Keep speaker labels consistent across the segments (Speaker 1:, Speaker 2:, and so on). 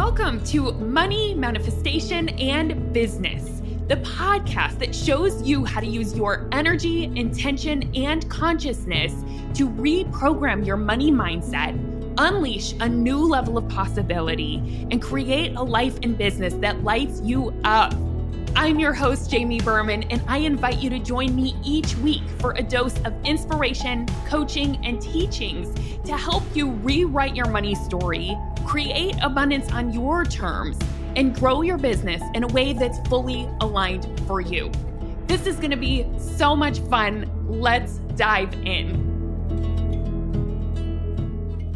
Speaker 1: Welcome to Money, Manifestation, and Business, the podcast that shows you how to use your energy, intention, and consciousness to reprogram your money mindset, unleash a new level of possibility, and create a life and business that lights you up. I'm your host, Jamie Berman, and I invite you to join me each week for a dose of inspiration, coaching, and teachings to help you rewrite your money story, create abundance on your terms, and grow your business in a way that's fully aligned for you. This is going to be so much fun. Let's dive in.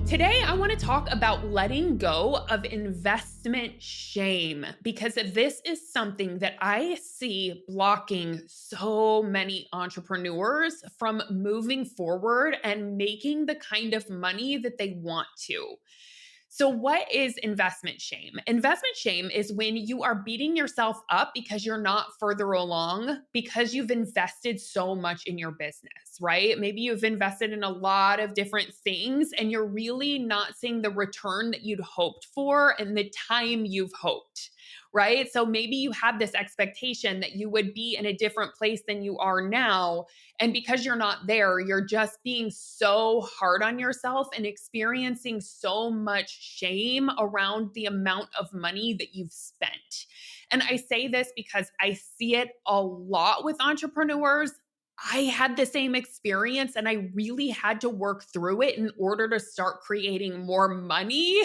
Speaker 1: Today, I want to talk about letting go of investment shame, because this is something that I see blocking so many entrepreneurs from moving forward and making the kind of money that they want to. So what is investment shame? Investment shame is when you are beating yourself up because you're not further along because you've invested so much in your business, right? Maybe you've invested in a lot of different things and you're really not seeing the return that you'd hoped for and the time you've hoped, right? So maybe you had this expectation that you would be in a different place than you are now. And because you're not there, you're just being so hard on yourself and experiencing so much shame around the amount of money that you've spent. And I say this because I see it a lot with entrepreneurs. I had the same experience and I really had to work through it in order to start creating more money.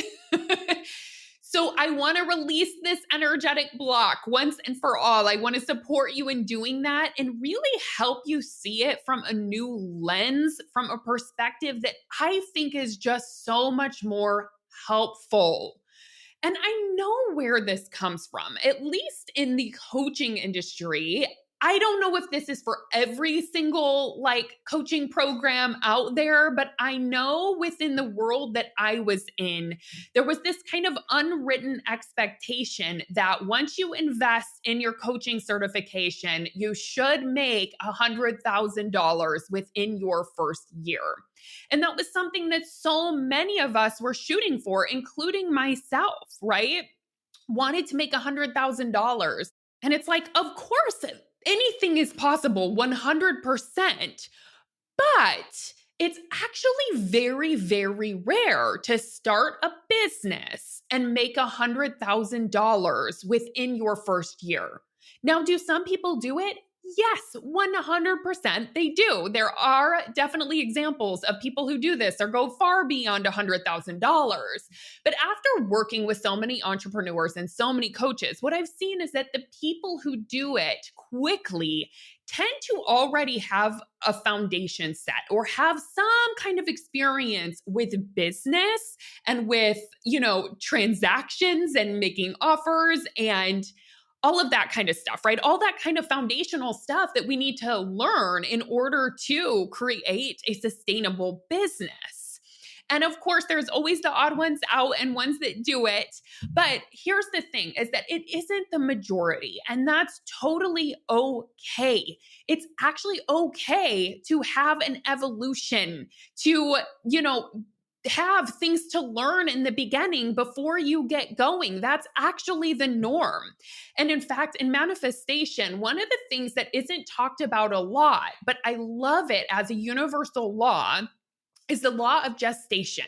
Speaker 1: So I want to release this energetic block once and for all. I want to support you in doing that and really help you see it from a new lens, from a perspective that I think is just so much more helpful. And I know where this comes from, at least in the coaching industry. I don't know if this is for every single coaching program out there, but I know within the world that I was in, there was this kind of unwritten expectation that once you invest in your coaching certification, you should make $100,000 within your first year. And that was something that so many of us were shooting for, including myself, right? Wanted to make $100,000. And it's like, of course, anything is possible, 100%. But it's actually very, very rare to start a business and make $100,000 within your first year. Now, do some people do it? Yes, 100% they do. There are definitely examples of people who do this or go far beyond $100,000. But after working with so many entrepreneurs and so many coaches, what I've seen is that the people who do it quickly tend to already have a foundation set or have some kind of experience with business and with, transactions and making offers and all of that kind of stuff, right? All that kind of foundational stuff that we need to learn in order to create a sustainable business. And of course, there's always the odd ones out and ones that do it. But here's the thing is that it isn't the majority, and that's totally okay. It's actually okay to have an evolution, to, have things to learn in the beginning before you get going. That's actually the norm. And in fact, in manifestation, one of the things that isn't talked about a lot, but I love it as a universal law, is the law of gestation,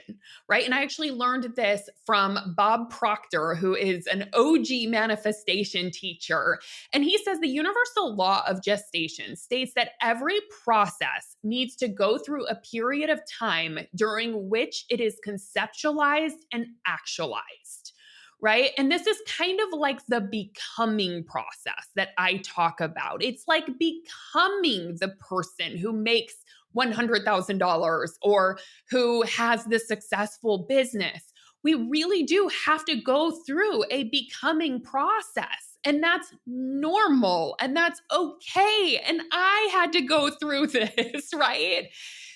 Speaker 1: right? And I actually learned this from Bob Proctor, who is an OG manifestation teacher. And he says the universal law of gestation states that every process needs to go through a period of time during which it is conceptualized and actualized. Right. And this is kind of like the becoming process that I talk about. It's like becoming the person who makes $100,000 or who has this successful business. We really do have to go through a becoming process. And that's normal and that's okay. And I had to go through this, right?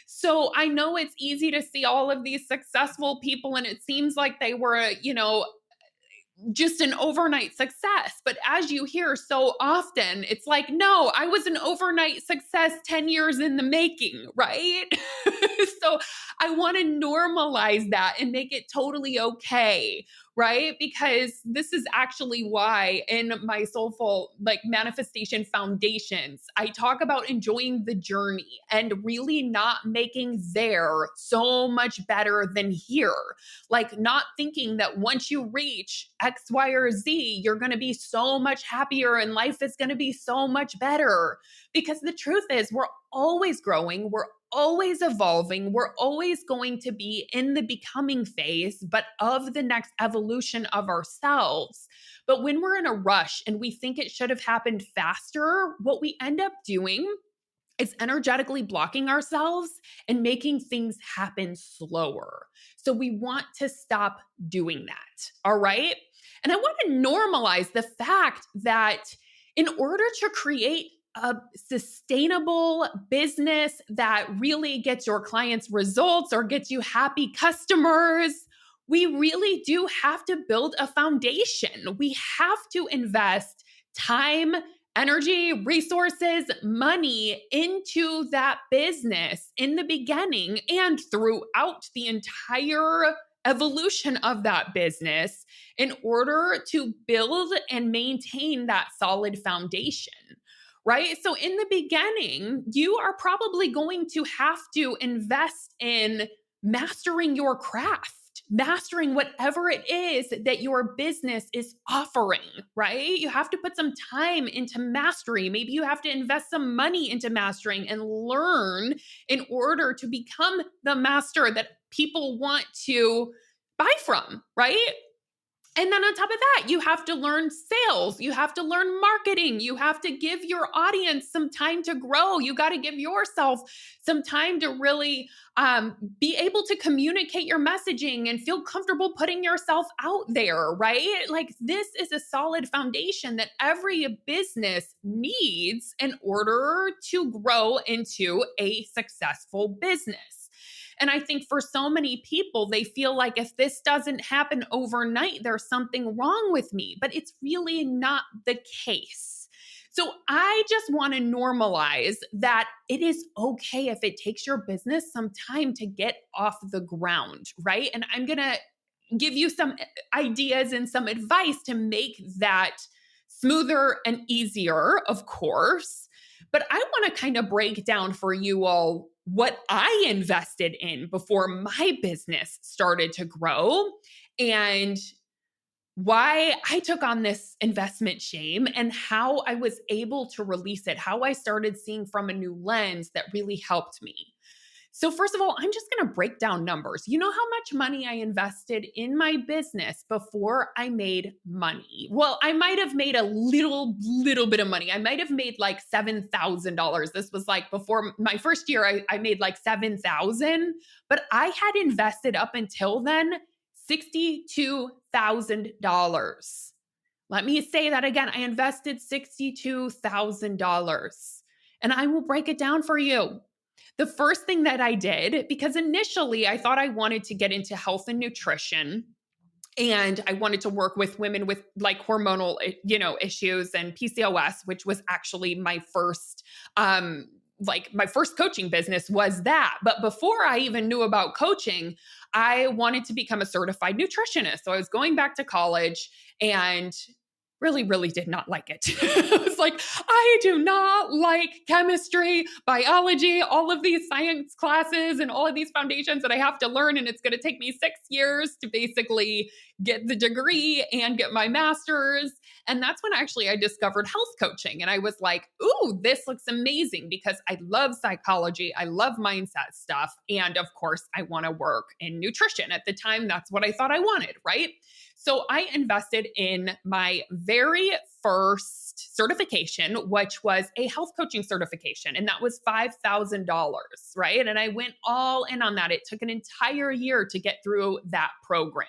Speaker 1: So I know it's easy to see all of these successful people and it seems like they were, just an overnight success. But as you hear so often, it's like, no, I was an overnight success 10 years in the making, right? So I want to normalize that and make it totally okay, right? Because this is actually why in my Soulful like manifestation foundations, I talk about enjoying the journey and really not making there so much better than here. Like not thinking that once you reach X, Y, or Z, you're going to be so much happier and life is going to be so much better. Because the truth is, we're always growing, we're always evolving, we're always going to be in the becoming phase, but of the next evolution of ourselves. But when we're in a rush and we think it should have happened faster, what we end up doing is energetically blocking ourselves and making things happen slower. So we want to stop doing that. All right. And I want to normalize the fact that in order to create a sustainable business that really gets your clients results or gets you happy customers, we really do have to build a foundation. We have to invest time, energy, resources, money into that business in the beginning and throughout the entire evolution of that business in order to build and maintain that solid foundation. Right? So, in the beginning, you are probably going to have to invest in mastering your craft, mastering whatever it is that your business is offering, right? You have to put some time into mastery. Maybe you have to invest some money into mastering and learn in order to become the master that people want to buy from, right? And then on top of that, you have to learn sales. You have to learn marketing. You have to give your audience some time to grow. You got to give yourself some time to really be able to communicate your messaging and feel comfortable putting yourself out there, right? Like this is a solid foundation that every business needs in order to grow into a successful business. And I think for so many people, they feel like if this doesn't happen overnight, there's something wrong with me. But it's really not the case. So I just want to normalize that it is okay if it takes your business some time to get off the ground, right? And I'm going to give you some ideas and some advice to make that smoother and easier, of course. But I want to kind of break down for you all what I invested in before my business started to grow and why I took on this investment shame and how I was able to release it, how I started seeing from a new lens that really helped me. So, first of all, I'm just going to break down numbers. You know how much money I invested in my business before I made money? Well, I might have made a little bit of money. I might have made like $7,000. This was like before my first year, I made like $7,000, but I had invested up until then $62,000. Let me say that again. I invested $62,000 and I will break it down for you. The first thing that I did, because initially I thought I wanted to get into health and nutrition and I wanted to work with women with like hormonal, issues and PCOS, which was actually my first, my first coaching business was that. But before I even knew about coaching, I wanted to become a certified nutritionist. So I was going back to college and really did not like it. I was like, I do not like chemistry, biology, all of these science classes and all of these foundations that I have to learn. And it's going to take me 6 years to basically get the degree and get my master's. And that's when actually I discovered health coaching. And I was like, ooh, this looks amazing because I love psychology. I love mindset stuff. And of course, I want to work in nutrition. At the time, that's what I thought I wanted, right? So I invested in my very first certification, which was a health coaching certification. And that was $5,000, right? And I went all in on that. It took an entire year to get through that program.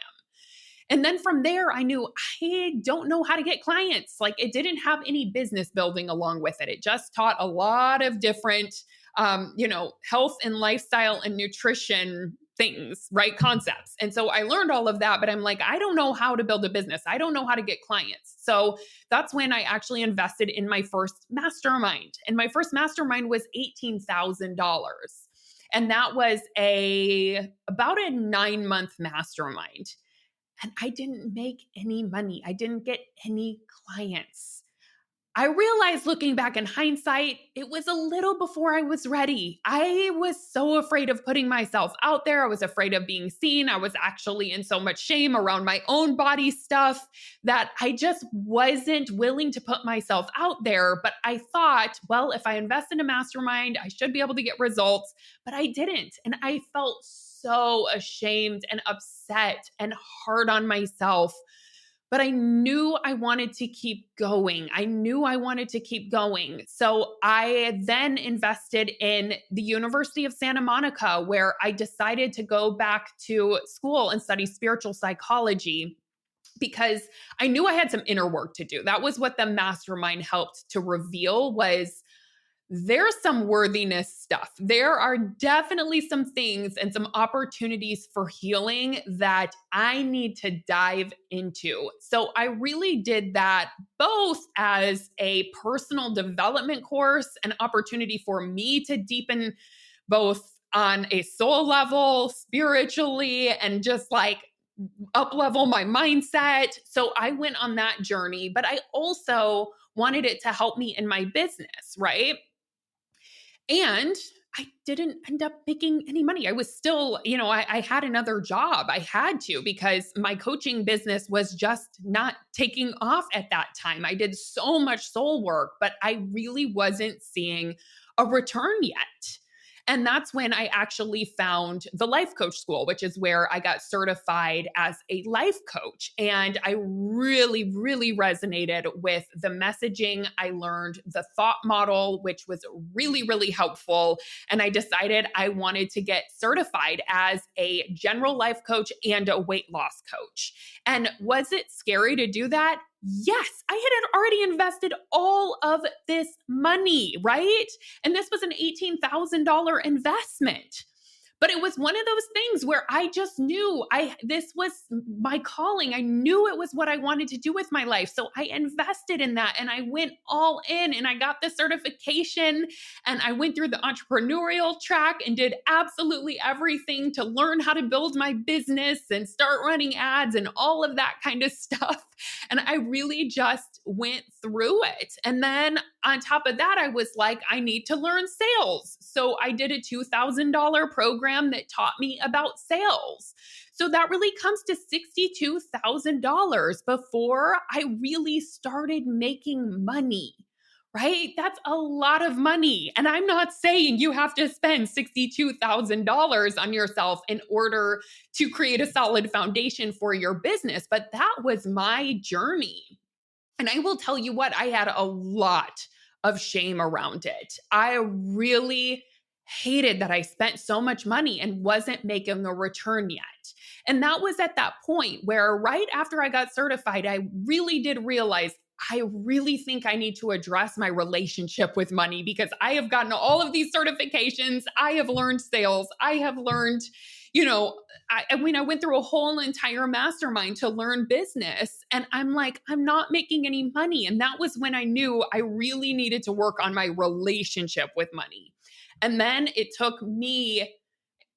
Speaker 1: And then from there, I knew I don't know how to get clients. Like it didn't have any business building along with it. It just taught a lot of different, health and lifestyle and nutrition things, right? Concepts. And so I learned all of that, but I'm like, I don't know how to build a business. I don't know how to get clients. So that's when I actually invested in my first mastermind. And my first mastermind was $18,000. And that was about a 9-month mastermind. And I didn't make any money. I didn't get any clients. I realized looking back in hindsight, it was a little before I was ready. I was so afraid of putting myself out there. I was afraid of being seen. I was actually in so much shame around my own body stuff that I just wasn't willing to put myself out there. But I thought, well, if I invest in a mastermind, I should be able to get results. But I didn't. And I felt so ashamed and upset and hard on myself, but I knew I wanted to keep going. I knew I wanted to keep going. So I then invested in the University of Santa Monica, where I decided to go back to school and study spiritual psychology because I knew I had some inner work to do. That was what the mastermind helped to reveal was there's some worthiness stuff. There are definitely some things and some opportunities for healing that I need to dive into. So I really did that both as a personal development course, an opportunity for me to deepen both on a soul level, spiritually, and just like up level my mindset. So I went on that journey, but I also wanted it to help me in my business, right? And I didn't end up making any money. I was still, I had another job. I had to because my coaching business was just not taking off at that time. I did so much soul work, but I really wasn't seeing a return yet. And that's when I actually found the Life Coach School, which is where I got certified as a life coach. And I really, really resonated with the messaging. I learned the thought model, which was really, really helpful. And I decided I wanted to get certified as a general life coach and a weight loss coach. And was it scary to do that? Yes, I had already invested all of this money, right? And this was an $18,000 investment. But it was one of those things where I just knew this was my calling. I knew it was what I wanted to do with my life. So I invested in that and I went all in and I got the certification and I went through the entrepreneurial track and did absolutely everything to learn how to build my business and start running ads and all of that kind of stuff. And I really just went through it. And then on top of that, I was like, I need to learn sales. So I did a $2,000 program that taught me about sales. So that really comes to $62,000 before I really started making money. Right? That's a lot of money. And I'm not saying you have to spend $62,000 on yourself in order to create a solid foundation for your business, but that was my journey. And I will tell you what, I had a lot of shame around it. I really hated that I spent so much money and wasn't making a return yet. And that was at that point where right after I got certified, I really did realize I really think I need to address my relationship with money because I have gotten all of these certifications. I have learned sales. I have learned, I went through a whole entire mastermind to learn business. And I'm like, I'm not making any money. And that was when I knew I really needed to work on my relationship with money. And then it took me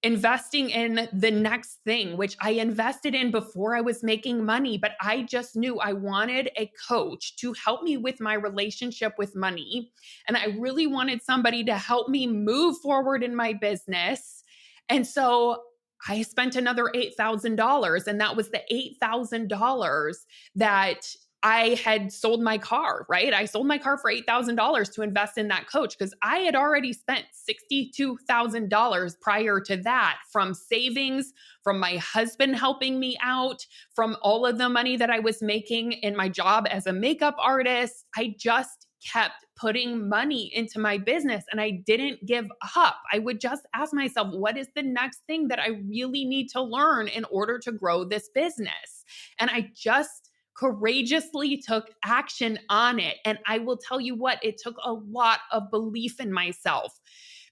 Speaker 1: investing in the next thing, which I invested in before I was making money, but I just knew I wanted a coach to help me with my relationship with money. And I really wanted somebody to help me move forward in my business. And so I spent another $8,000, and that was the $8,000 that I had sold my car, right? I sold my car for $8,000 to invest in that coach because I had already spent $62,000 prior to that from savings, from my husband helping me out, from all of the money that I was making in my job as a makeup artist. I just kept putting money into my business and I didn't give up. I would just ask myself, what is the next thing that I really need to learn in order to grow this business? And I just courageously took action on it. And I will tell you what, it took a lot of belief in myself.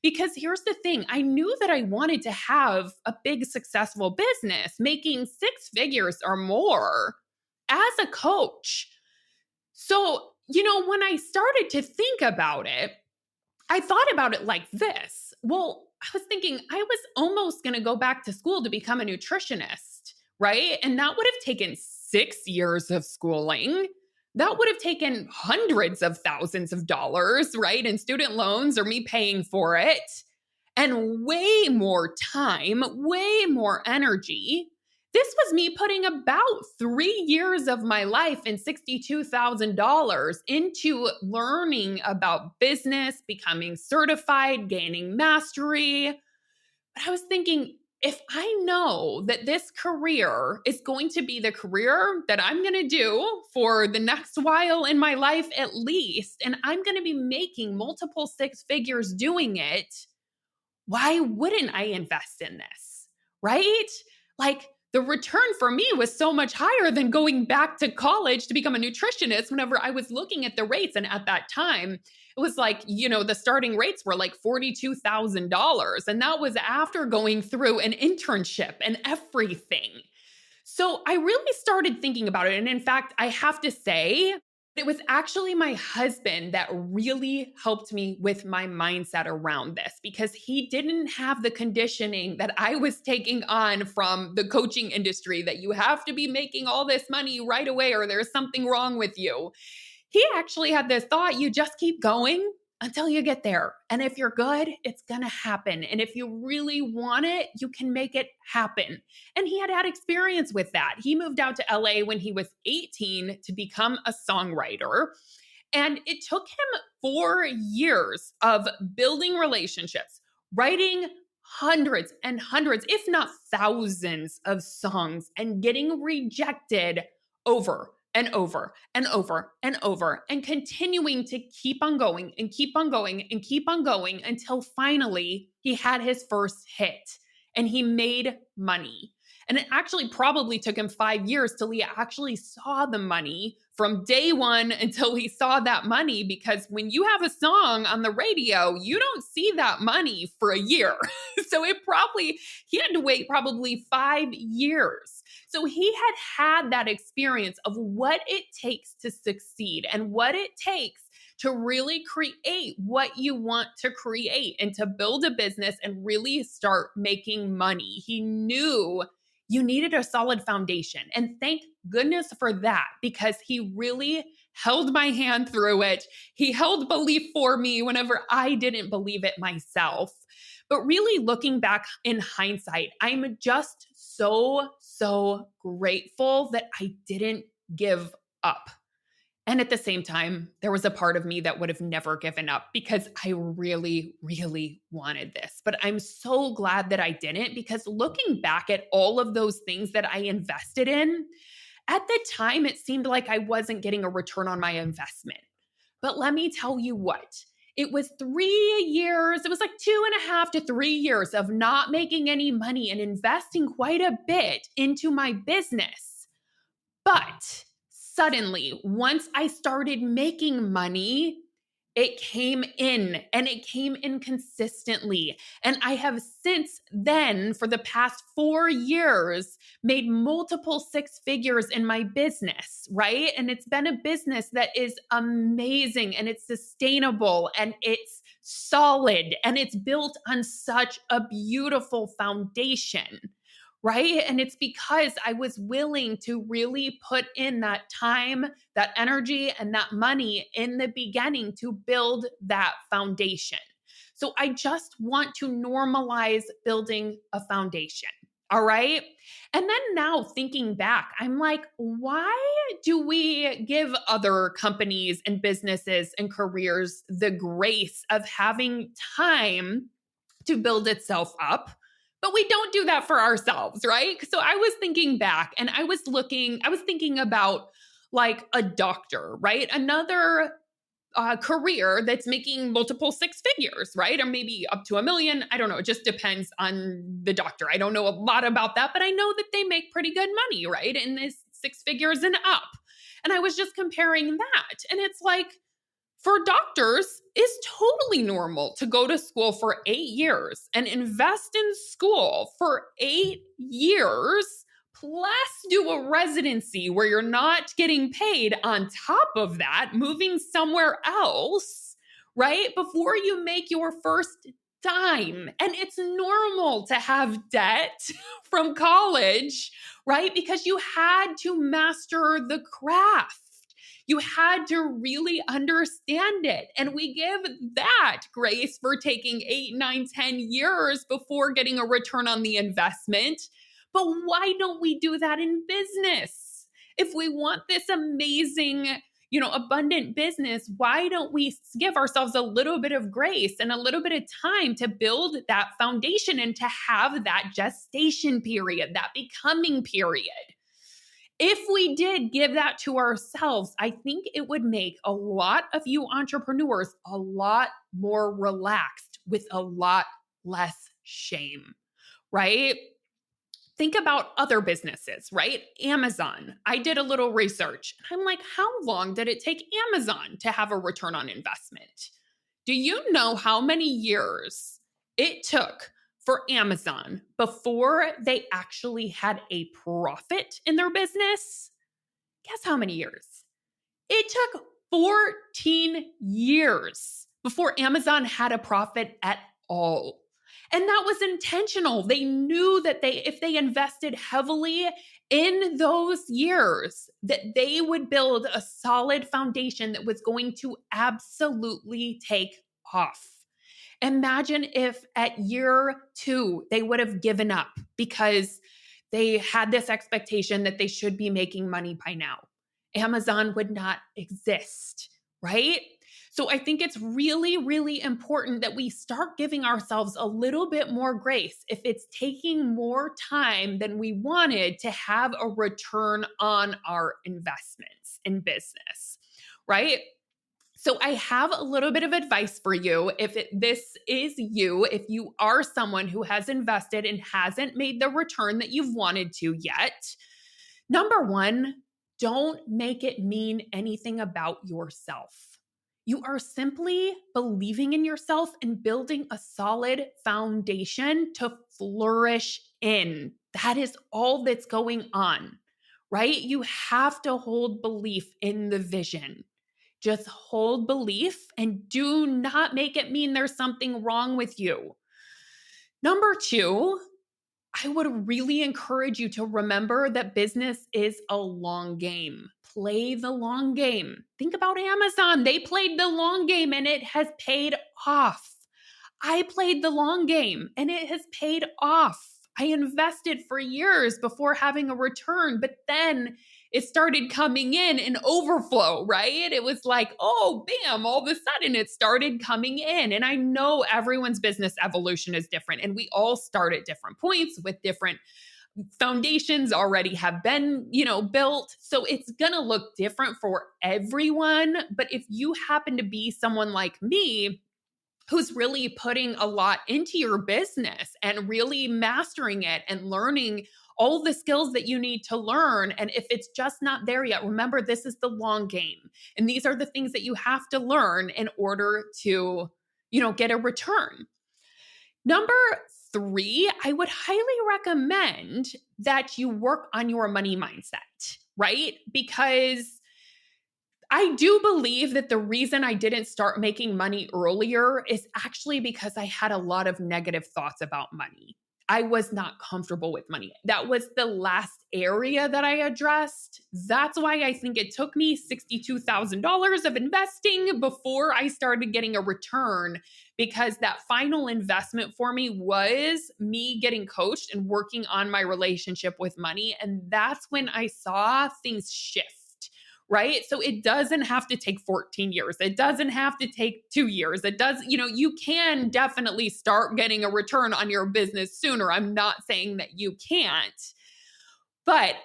Speaker 1: Because here's the thing, I knew that I wanted to have a big, successful business, making six figures or more as a coach. So, when I started to think about it, I thought about it like this. Well, I was thinking I was almost going to go back to school to become a nutritionist, right? And that would have taken 6 years of schooling. That would have taken hundreds of thousands of dollars, right? In student loans or me paying for it, and way more time, way more energy. This was me putting about 3 years of my life and $62,000 into learning about business, becoming certified, gaining mastery. But I was thinking, if I know that this career is going to be the career that I'm going to do for the next while in my life, at least, and I'm going to be making multiple six figures doing it, why wouldn't I invest in this? Right? Like, the return for me was so much higher than going back to college to become a nutritionist whenever I was looking at the rates. And at that time, it was like, the starting rates were like $42,000. And that was after going through an internship and everything. So I really started thinking about it. And in fact, I have to say, it was actually my husband that really helped me with my mindset around this because he didn't have the conditioning that I was taking on from the coaching industry that you have to be making all this money right away or there's something wrong with you. He actually had this thought, you just keep going until you get there. And if you're good, it's going to happen. And if you really want it, you can make it happen. And he had experience with that. He moved out to LA when he was 18 to become a songwriter. And it took him 4 years of building relationships, writing hundreds and hundreds, if not thousands of songs, and getting rejected over and over and over and over, and continuing to keep on going and keep on going and keep on going until finally he had his first hit and he made money. And it actually probably took him 5 years till he actually saw the money from day one until he saw that money. Because when you have a song on the radio, you don't see that money for a year. So he had to wait probably 5 years. So he had that experience of what it takes to succeed and what it takes to really create what you want to create and to build a business and really start making money. He knew you needed a solid foundation. And thank goodness for that, because he really held my hand through it. He held belief for me whenever I didn't believe it myself. But really looking back in hindsight, I'm just so grateful that I didn't give up. And at the same time, there was a part of me that would have never given up because I really, really wanted this. But I'm so glad that I didn't, because looking back at all of those things that I invested in, at the time, it seemed like I wasn't getting a return on my investment. But let me tell you what, it was 3 years, it was like 2.5 to 3 years of not making any money and investing quite a bit into my business. But suddenly, once I started making money, it came in, and it came in consistently. And I have since then, for the past 4 years, made multiple six figures in my business, right? And it's been a business that is amazing, and it's sustainable, and it's solid, and it's built on such a beautiful foundation. Right. And it's because I was willing to really put in that time, that energy, and that money in the beginning to build that foundation. So I just want to normalize building a foundation. All right. And then now thinking back, I'm like, why do we give other companies and businesses and careers the grace of having time to build itself up? But we don't do that for ourselves, right? So I was thinking back and I was thinking about like a doctor, right? Another career that's making multiple six figures, right? Or maybe up to 1 million. I don't know. It just depends on the doctor. I don't know a lot about that, but I know that they make pretty good money, right? In this six figures and up. And I was just comparing that. And it's like, for doctors, it's totally normal to go to school for 8 years and invest in school for 8 years, plus do a residency where you're not getting paid on top of that, moving somewhere else, right? Before you make your first dime. And it's normal to have debt from college, right? Because you had to master the craft. You had to really understand it. And we give that grace for taking 8, 9, 10 years before getting a return on the investment. But why don't we do that in business? If we want this amazing, abundant business, why don't we give ourselves a little bit of grace and a little bit of time to build that foundation and to have that gestation period, that becoming period? If we did give that to ourselves, I think it would make a lot of you entrepreneurs a lot more relaxed with a lot less shame, right? Think about other businesses, right? Amazon. I did a little research. I'm like, how long did it take Amazon to have a return on investment? Do you know how many years it took for Amazon before they actually had a profit in their business? Guess how many years? It took 14 years before Amazon had a profit at all. And that was intentional. They knew that if they invested heavily in those years, that they would build a solid foundation that was going to absolutely take off. Imagine if at year 2, they would have given up because they had this expectation that they should be making money by now. Amazon would not exist, right? So I think it's really, really important that we start giving ourselves a little bit more grace if it's taking more time than we wanted to have a return on our investments in business, right? So I have a little bit of advice for you. If this is you, if you are someone who has invested and hasn't made the return that you've wanted to yet, number one, don't make it mean anything about yourself. You are simply believing in yourself and building a solid foundation to flourish in. That is all that's going on, right? You have to hold belief in the vision. Just hold belief and do not make it mean there's something wrong with you. Number 2, I would really encourage you to remember that business is a long game. Play the long game. Think about Amazon. They played the long game and it has paid off. I played the long game and it has paid off. I invested for years before having a return, but then it started coming in overflow, right? It was like, oh, bam, all of a sudden it started coming in. And I know everyone's business evolution is different, and we all start at different points with different foundations already have been, built. So it's going to look different for everyone. But if you happen to be someone like me, who's really putting a lot into your business and really mastering it and learning all the skills that you need to learn. And if it's just not there yet, remember, this is the long game. And these are the things that you have to learn in order to, get a return. Number 3, I would highly recommend that you work on your money mindset, right? Because I do believe that the reason I didn't start making money earlier is actually because I had a lot of negative thoughts about money. I was not comfortable with money. That was the last area that I addressed. That's why I think it took me $62,000 of investing before I started getting a return, because that final investment for me was me getting coached and working on my relationship with money. And that's when I saw things shift. Right? So it doesn't have to take 14 years. It doesn't have to take 2 years. It does, you can definitely start getting a return on your business sooner. I'm not saying that you can't. But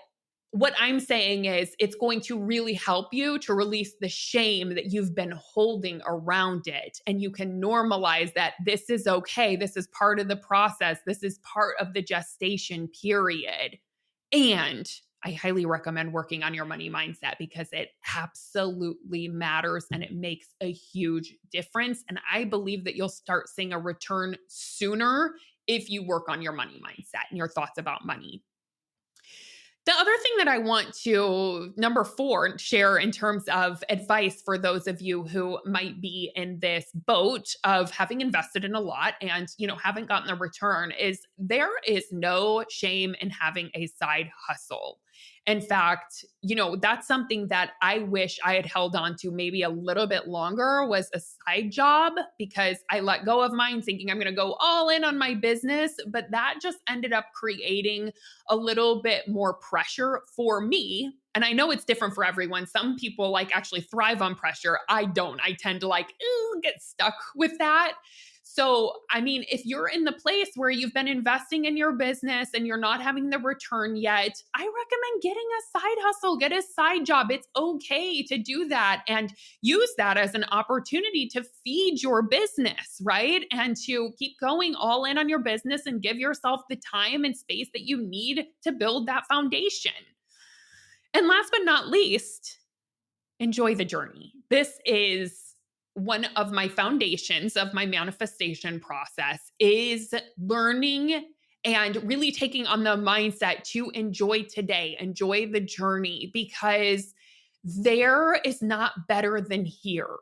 Speaker 1: what I'm saying is it's going to really help you to release the shame that you've been holding around it. And you can normalize that this is okay. This is part of the process. This is part of the gestation period. And I highly recommend working on your money mindset, because it absolutely matters and it makes a huge difference. And I believe that you'll start seeing a return sooner if you work on your money mindset and your thoughts about money. The other thing that I want to, number four, share in terms of advice for those of you who might be in this boat of having invested in a lot and, haven't gotten a return is there is no shame in having a side hustle. In fact, that's something that I wish I had held on to maybe a little bit longer was a side job because I let go of mine thinking I'm going to go all in on my business, but that just ended up creating a little bit more pressure for me. And I know it's different for everyone. Some people actually thrive on pressure. I don't. I tend to get stuck with that. So, I mean, if you're in the place where you've been investing in your business and you're not having the return yet, I recommend getting a side hustle, get a side job. It's okay to do that and use that as an opportunity to feed your business, right? And to keep going all in on your business and give yourself the time and space that you need to build that foundation. And last but not least, enjoy the journey. This is one of my foundations of my manifestation process is learning and really taking on the mindset to enjoy today, enjoy the journey, because there is not better than here.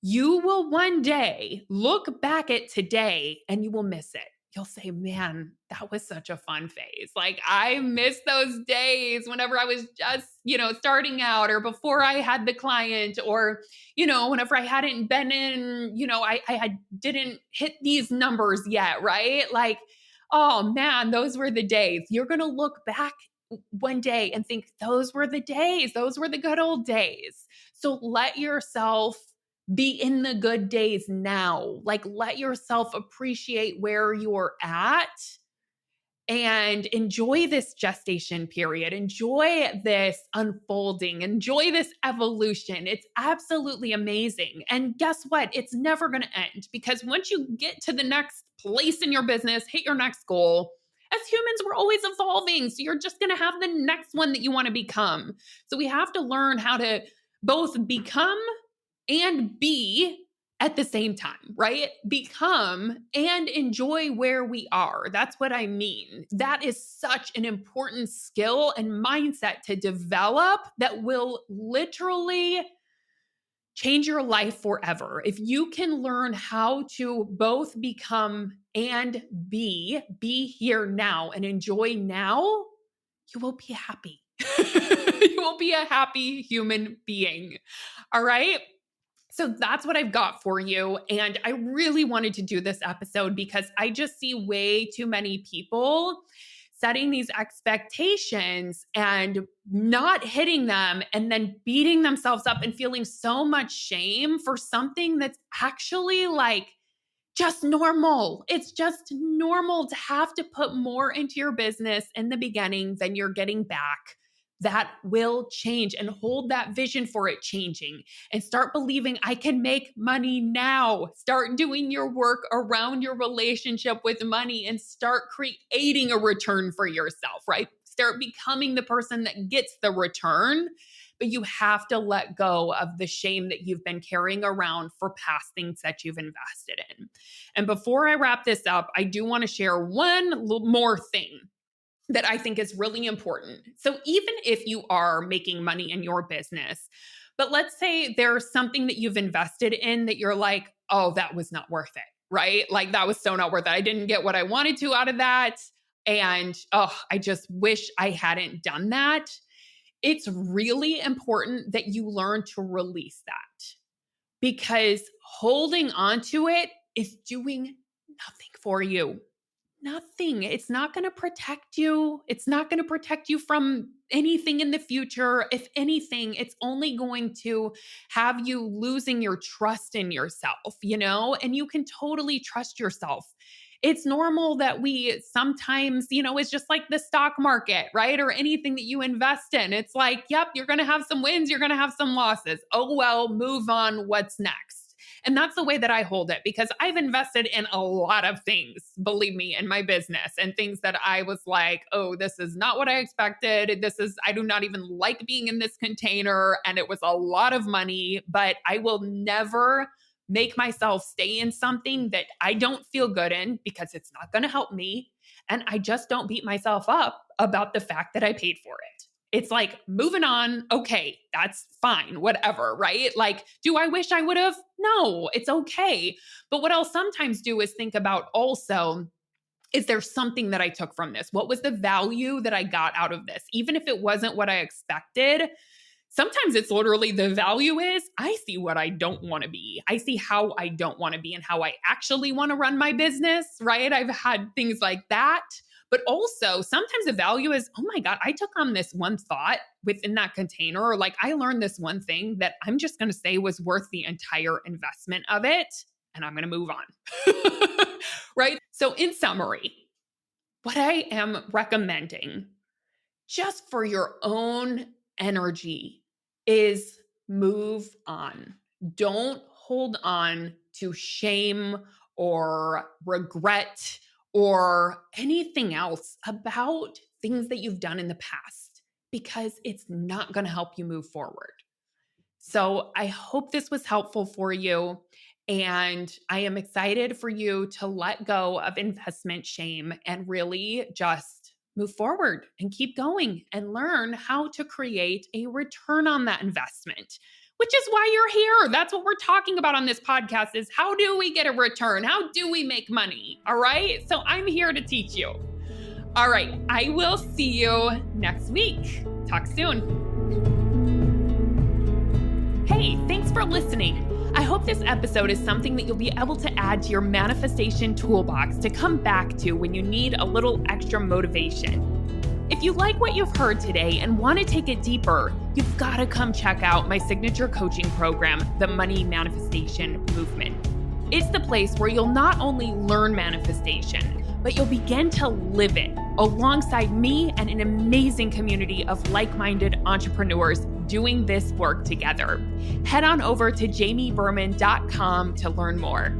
Speaker 1: You will one day look back at today and you will miss it. You'll say, man, that was such a fun phase. I miss those days whenever I was just, starting out or before I had the client or, whenever I hadn't been in, I didn't hit these numbers yet, right? Oh man, those were the days. You're going to look back one day and think those were the days. Those were the good old days. So let yourself be in the good days now. Let yourself appreciate where you're at and enjoy this gestation period. Enjoy this unfolding. Enjoy this evolution. It's absolutely amazing. And guess what? It's never going to end because once you get to the next place in your business, hit your next goal, as humans, we're always evolving. So you're just going to have the next one that you want to become. So we have to learn how to both become and be at the same time, right? Become and enjoy where we are. That's what I mean. That is such an important skill and mindset to develop that will literally change your life forever. If you can learn how to both become and be here now and enjoy now, you will be happy. You will be a happy human being. All right. So that's what I've got for you. And I really wanted to do this episode because I just see way too many people setting these expectations and not hitting them and then beating themselves up and feeling so much shame for something that's actually just normal. It's just normal to have to put more into your business in the beginning than you're getting back. That will change, and hold that vision for it changing and start believing I can make money now. Start doing your work around your relationship with money and start creating a return for yourself, right? Start becoming the person that gets the return. But you have to let go of the shame that you've been carrying around for past things that you've invested in. And before I wrap this up, I do want to share one more thing that I think is really important. So even if you are making money in your business, but let's say there's something that you've invested in that you're like, oh, that was not worth it, right? That was so not worth it. I didn't get what I wanted to out of that. And I just wish I hadn't done that. It's really important that you learn to release that because holding on to it is doing nothing for you. Nothing. It's not going to protect you. It's not going to protect you from anything in the future. If anything, it's only going to have you losing your trust in yourself, and you can totally trust yourself. It's normal that we sometimes, it's just like the stock market, right? Or anything that you invest in. It's yep, you're going to have some wins, you're going to have some losses. Oh, well, move on. What's next? And that's the way that I hold it because I've invested in a lot of things, believe me, in my business and things that I was like, oh, this is not what I expected. I do not even like being in this container. And it was a lot of money, but I will never make myself stay in something that I don't feel good in because it's not going to help me. And I just don't beat myself up about the fact that I paid for it. It's like, moving on. Okay, that's fine, whatever, right? Like, do I wish I would have? No, it's okay. But what I'll sometimes do is think about also, is there something that I took from this? What was the value that I got out of this? Even if it wasn't what I expected, sometimes it's literally the value is I see what I don't want to be. I see how I don't want to be and how I actually want to run my business, right? I've had things like that. But also sometimes the value is, oh my God, I took on this one thought within that container, or like I learned this one thing that I'm just going to say was worth the entire investment of it. And I'm going to move on. Right? So in summary, what I am recommending just for your own energy is move on. Don't hold on to shame or regret or anything else about things that you've done in the past, because it's not going to help you move forward. So I hope this was helpful for you. And I am excited for you to let go of investment shame and really just move forward and keep going and learn how to create a return on that investment, which is why you're here. That's what we're talking about on this podcast is how do we get a return? How do we make money? All right. So I'm here to teach you. All right. I will see you next week. Talk soon. Hey, thanks for listening. I hope this episode is something that you'll be able to add to your manifestation toolbox to come back to when you need a little extra motivation. If you like what you've heard today and want to take it deeper, you've got to come check out my signature coaching program, the Money Manifestation Movement. It's the place where you'll not only learn manifestation, but you'll begin to live it alongside me and an amazing community of like-minded entrepreneurs doing this work together. Head on over to jamieberman.com to learn more.